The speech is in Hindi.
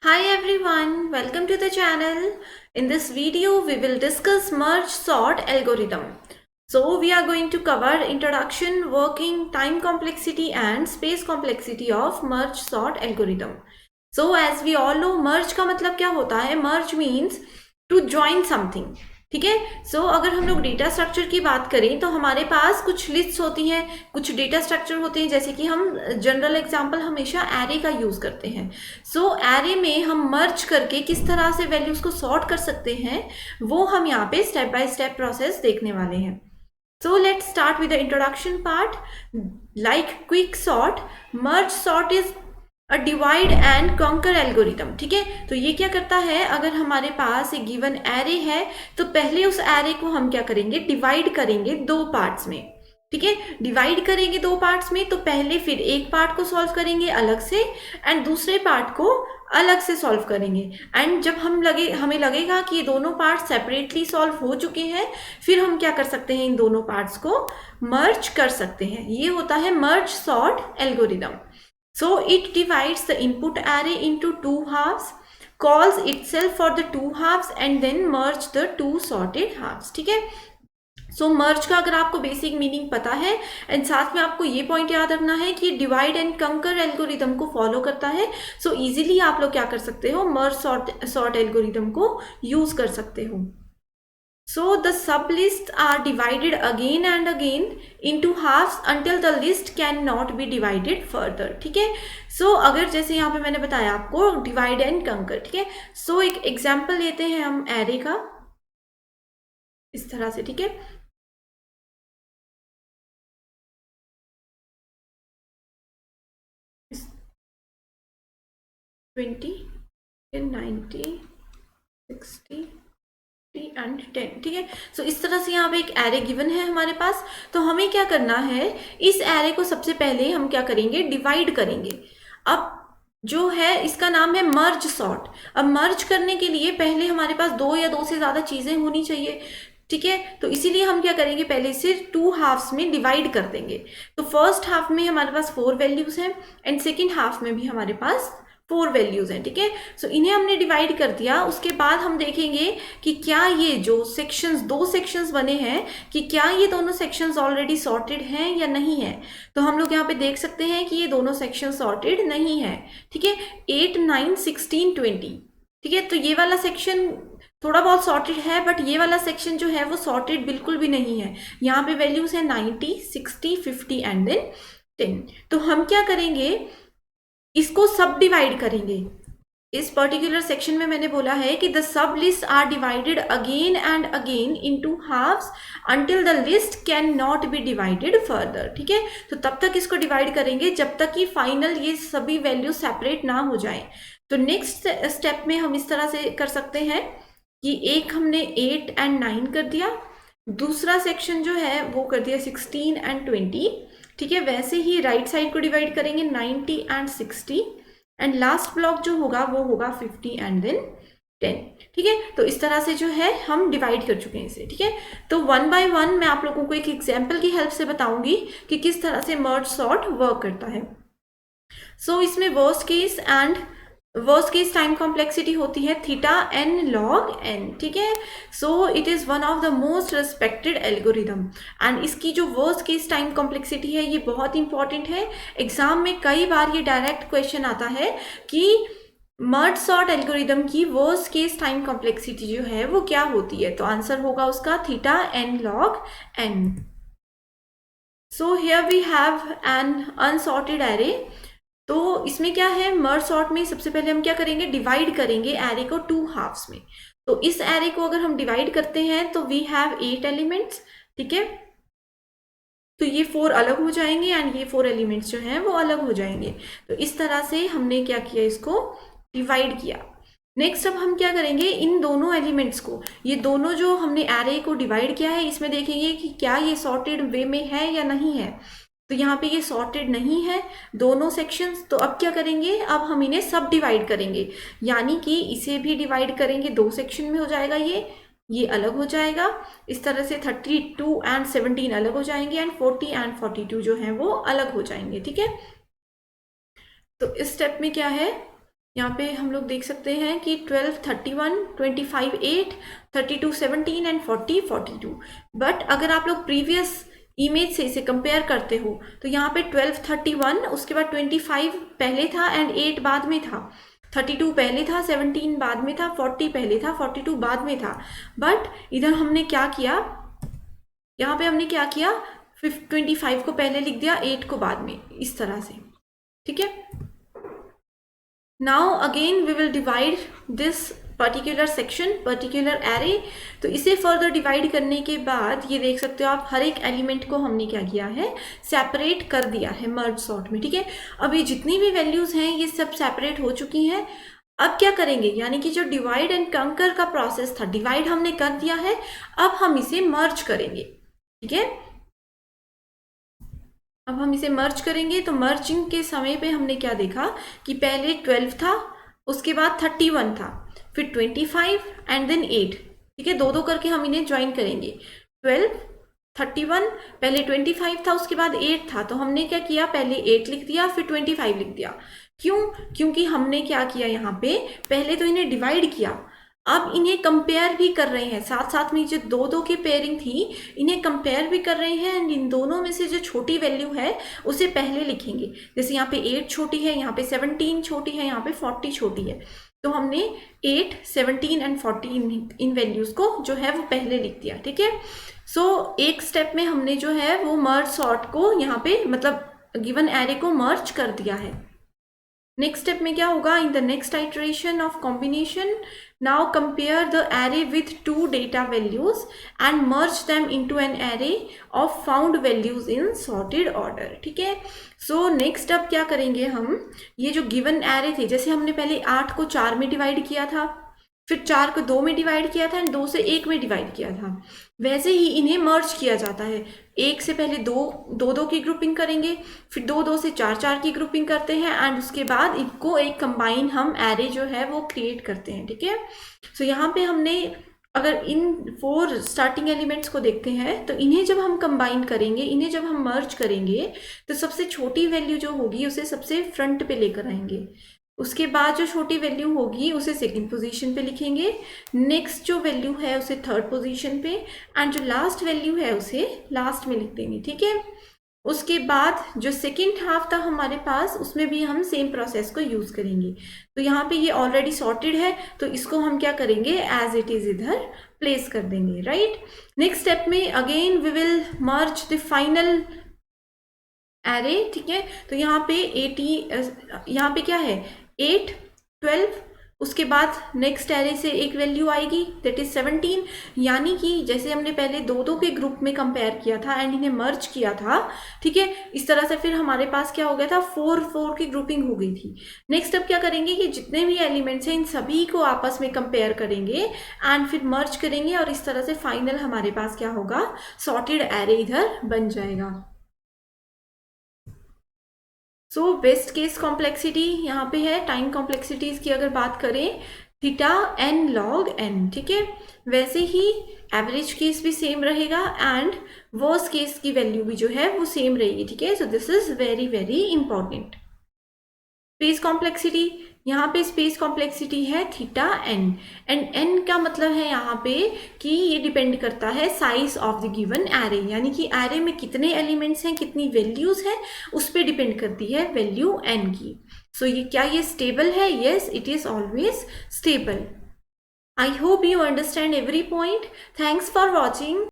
Hi everyone, welcome to the channel. In this video, we will discuss merge sort algorithm. So we are going to cover introduction, working, time complexity and space complexity of merge sort algorithm. So as we all know, merge का मतलब क्या होता है? Merge means to join something. ठीक है। सो अगर हम लोग डेटा स्ट्रक्चर की बात करें तो हमारे पास कुछ लिस्ट होती हैं, कुछ डेटा स्ट्रक्चर होते हैं, जैसे कि हम जनरल एग्जांपल हमेशा एरे का यूज करते हैं। सो एरे में हम मर्ज करके किस तरह से वैल्यूज को सॉर्ट कर सकते हैं वो हम यहाँ पे स्टेप बाय स्टेप प्रोसेस देखने वाले हैं। So let's start with the introduction part. Like quick sort, merge sort is a divide and conquer algorithm. ठीक है, तो ये क्या करता है, अगर हमारे पास एक गिवन एरे है तो पहले उस एरे को हम क्या करेंगे, डिवाइड करेंगे दो पार्ट्स में। ठीक है, डिवाइड करेंगे दो पार्ट्स में, तो पहले फिर एक पार्ट को सॉल्व करेंगे अलग से एंड दूसरे पार्ट को अलग से सॉल्व करेंगे। एंड जब हमें लगेगा कि ये दोनों पार्ट सेपरेटली सॉल्व हो चुके हैं, फिर हम क्या कर सकते हैं, इन दोनों पार्ट्स को मर्ज कर सकते हैं। ये होता है merge sort algorithm. So it divides the input array into two halves, calls itself for the two halves and then merge the two sorted halves। ठीक है, सो मर्ज का अगर आपको बेसिक मीनिंग पता है एंड साथ में आपको ये पॉइंट याद रखना है कि डिवाइड एंड कंकर एल्गोरिदम को फॉलो करता है, सो इजीली आप लोग क्या कर सकते हो, मर्ज सॉर्ट एल्गोरिदम को यूज कर सकते हो। So the sublist are divided again and again into halves until the list can not be divided further. ठीक है, सो अगर जैसे यहाँ पे मैंने बताया आपको डिवाइड एंड कंकर। ठीक है, सो एक एग्जाम्पल लेते हैं हम एरे का इस तरह से। ठीक है, 20, 90, 60 एंड 10। ठीक है, सो इस तरह से यहाँ पे एक एरे गिवन है हमारे पास। तो हमें क्या करना है, इस एरे को सबसे पहले हम क्या करेंगे, डिवाइड करेंगे। अब जो है इसका नाम है मर्ज सॉर्ट। अब मर्ज करने के लिए पहले हमारे पास दो या दो से ज्यादा चीजें होनी चाहिए। ठीक है, तो इसीलिए हम क्या करेंगे, पहले से टू हाफ्स में डिवाइड कर देंगे। तो फर्स्ट हाफ में हमारे पास 4 वैल्यूज हैं एंड सेकेंड हाफ में भी हमारे पास 4 वैल्यूज हैं। ठीक है, सो इन्हें हमने डिवाइड कर दिया। उसके बाद हम देखेंगे कि क्या ये जो सेक्शंस, दो सेक्शंस बने हैं, कि क्या ये दोनों सेक्शंस ऑलरेडी सॉर्टेड हैं या नहीं है। तो हम लोग यहाँ पे देख सकते हैं कि ये दोनों सेक्शन सॉर्टेड नहीं है। ठीक है, 8, 9, 16, 20। ठीक है, तो ये वाला सेक्शन थोड़ा बहुत सॉर्टेड है, बट ये वाला सेक्शन जो है वो सॉर्टेड बिल्कुल भी नहीं है। यहाँ पे वैल्यूज है 90, 60, 50 एंड देन 10। तो हम क्या करेंगे, इसको सब डिवाइड करेंगे। इस पर्टिकुलर सेक्शन में मैंने बोला है कि the sublist are divided again and again into halves until the list can not be divided further. ठीक है, तो तब तक इसको डिवाइड करेंगे जब तक कि फाइनल ये सभी वैल्यू सेपरेट ना हो जाए। तो नेक्स्ट स्टेप में हम इस तरह से कर सकते हैं कि एक हमने 8 एंड 9 कर दिया, दूसरा सेक्शन जो है वो कर दिया 16 एंड 20। ठीक है, वैसे ही राइट साइड को डिवाइड करेंगे 90 एंड 60 एंड लास्ट ब्लॉक जो होगा वो होगा 50 एंड देन 10। ठीक है, तो इस तरह से जो है हम डिवाइड कर चुके हैं इसे। ठीक है, तो वन बाय वन मैं आप लोगों को एक एग्जाम्पल की हेल्प से बताऊंगी कि किस तरह से मर्ज सॉर्ट वर्क करता है। सो इसमें वर्स्ट केस टाइम कॉम्प्लेक्सिटी होती है थीटा n log n। ठीक है, so it is one of the most respected algorithm and इसकी जो वर्स्ट केस टाइम कॉम्प्लेक्सिटी है ये बहुत इंपॉर्टेंट है। एग्जाम में कई बार ये डायरेक्ट क्वेश्चन आता है कि मर्ज सॉर्ट एल्गोरिदम की वर्स्ट केस टाइम कॉम्प्लेक्सिटी जो है वो क्या होती है, तो आंसर होगा उसका theta n log n। So here we have an unsorted array. तो इसमें क्या है, मर्ज सॉर्ट में सबसे पहले हम क्या करेंगे, डिवाइड करेंगे एरे को टू हाफ्स में। तो इस एरे को अगर हम डिवाइड करते हैं तो वी हैव 8 एलिमेंट्स। ठीक है, तो ये 4 अलग हो जाएंगे एंड ये 4 एलिमेंट्स जो हैं वो अलग हो जाएंगे। तो इस तरह से हमने क्या किया, इसको डिवाइड किया। नेक्स्ट अब हम क्या करेंगे, इन दोनों एलिमेंट्स को, ये दोनों जो हमने एरे को डिवाइड किया है इसमें देखेंगे कि क्या ये सॉर्टेड वे में है या नहीं है। तो यहाँ पे ये सॉर्टेड नहीं है दोनों सेक्शंस। तो अब क्या करेंगे, अब हम इन्हें सब डिवाइड करेंगे, यानी कि इसे भी डिवाइड करेंगे, दो सेक्शन में हो जाएगा, ये अलग हो जाएगा। इस तरह से 32 एंड 17 अलग हो जाएंगे एंड 40 एंड 42 जो हैं वो अलग हो जाएंगे। ठीक है, तो इस स्टेप में क्या है, यहाँ पे हम लोग देख सकते हैं कि 12 31, 25 8, 32 17 एंड 40 42। बट अगर आप लोग प्रीवियस इमेज से इसे कंपेयर करते हो तो यहाँ पे 12 31, उसके बाद 25 पहले था एंड 8 बाद में था, 32 पहले था, 17 बाद में था, 40 पहले था, 42 बाद में था। बट इधर हमने क्या किया, यहाँ पे हमने क्या किया, 25 को पहले लिख दिया, 8 को बाद में, इस तरह से। ठीक है, now again we will divide this particular section, particular array. तो इसे फर्दर डिवाइड करने के बाद ये देख सकते हो आप, हर एक एलिमेंट को हमने क्या किया है, सेपरेट कर दिया है मर्ज सॉर्ट में। ठीक है, अब ये जितनी भी वैल्यूज हैं ये सब सेपरेट हो चुकी हैं। अब क्या करेंगे, यानी कि जो डिवाइड एंड कंकर का प्रोसेस था, डिवाइड हमने कर दिया है, अब हम इसे मर्ज करेंगे। ठीक है, अब हम इसे मर्ज करेंगे। तो मर्जिंग के समय पे हमने क्या देखा कि पहले 12 था, उसके बाद 31 था, फिर 25 एंड देन 8। ठीक है, दो दो करके हम इन्हें ज्वाइन करेंगे। 12 31, पहले 25 था, उसके बाद 8 था, तो हमने क्या किया, पहले 8 लिख दिया, फिर 25 लिख दिया। क्यों, क्योंकि हमने क्या किया, यहाँ पे पहले तो इन्हें डिवाइड किया, अब इन्हें कंपेयर भी कर रहे हैं, साथ साथ में जो दो दो की पेयरिंग थी इन्हें कंपेयर भी कर रहे हैं, एंड इन दोनों में से जो छोटी वैल्यू है उसे पहले लिखेंगे। जैसे यहाँ पे 8 छोटी है, यहाँ पे 17 छोटी है, यहाँ पे 40 छोटी है, तो हमने 8, 17 एंड 40 इन वैल्यूज को जो है वो पहले लिख दिया। ठीक है, सो एक स्टेप में हमने जो है वो मर्ज सॉर्ट को यहाँ पे, मतलब गिवन एरे को मर्ज कर दिया है। नेक्स्ट स्टेप में क्या होगा, in the next iteration of combination, now compare the array with to data values and merge them into an array of found values in sorted order. ठीक है, सो नेक्स्ट अब क्या करेंगे हम, ये जो गिवन एरे थे, जैसे हमने पहले 8 को 4 में डिवाइड किया था, फिर 4 को 2 में डिवाइड किया था एंड 2 से 1 में डिवाइड किया था, वैसे ही इन्हें मर्ज किया जाता है। 1 से पहले 2 की ग्रुपिंग करेंगे, फिर 2 से 4 की ग्रुपिंग करते हैं, एंड उसके बाद इनको एक कंबाइन हम एरे जो है वो क्रिएट करते हैं। ठीक है, सो यहाँ पे हमने अगर इन 4 स्टार्टिंग एलिमेंट्स को देखते हैं तो इन्हें जब हम कंबाइन करेंगे, इन्हें जब हम मर्ज करेंगे, तो सबसे छोटी वैल्यू जो होगी उसे सबसे फ्रंट पे लेकर आएंगे, उसके बाद जो छोटी वैल्यू होगी उसे सेकंड पोजीशन पे लिखेंगे, नेक्स्ट जो वैल्यू है उसे थर्ड पोजीशन पे, एंड जो लास्ट वैल्यू है उसे लास्ट में लिख देंगे। ठीक है, उसके बाद जो सेकंड हाफ था हमारे पास, उसमें भी हम सेम प्रोसेस को यूज करेंगे। तो यहाँ पे ये ऑलरेडी सॉर्टेड है, तो इसको हम क्या करेंगे, एज इट इज इधर प्लेस कर देंगे। राइट, नेक्स्ट स्टेप में again we will merge the final array. ठीक है, तो यहाँ पे 80, यहाँ पे क्या है, 8 12, उसके बाद नेक्स्ट एरे से एक वैल्यू आएगी दैट इज 17, यानी कि जैसे हमने पहले 2 के ग्रुप में कंपेयर किया था एंड इन्हें मर्ज किया था। ठीक है, इस तरह से फिर हमारे पास क्या हो गया था, 4 की ग्रुपिंग हो गई थी। नेक्स्ट अब क्या करेंगे कि जितने भी एलिमेंट्स हैं इन सभी को आपस में कंपेयर करेंगे एंड फिर मर्ज करेंगे, और इस तरह से फाइनल हमारे पास क्या होगा, सॉर्टेड एरे इधर बन जाएगा। सो बेस्ट केस कॉम्प्लेक्सिटी यहाँ पे है, टाइम कॉम्प्लेक्सिटीज की अगर बात करें, थीटा n log n। ठीक है, वैसे ही एवरेज केस भी सेम रहेगा एंड वर्स्ट केस की वैल्यू भी जो है वो सेम रहेगी। ठीक है, so this is very very important. Space complexity, यहाँ पे स्पेस कॉम्प्लेक्सिटी है थीटा n, एंड n का मतलब है यहाँ पे कि ये डिपेंड करता है size of the given array, यानी कि एरे में कितने एलिमेंट्स हैं, कितनी वैल्यूज हैं, उस पर डिपेंड करती है वैल्यू n की। सो ये क्या ये स्टेबल है, yes it is always stable. I hope you understand every point. Thanks for watching.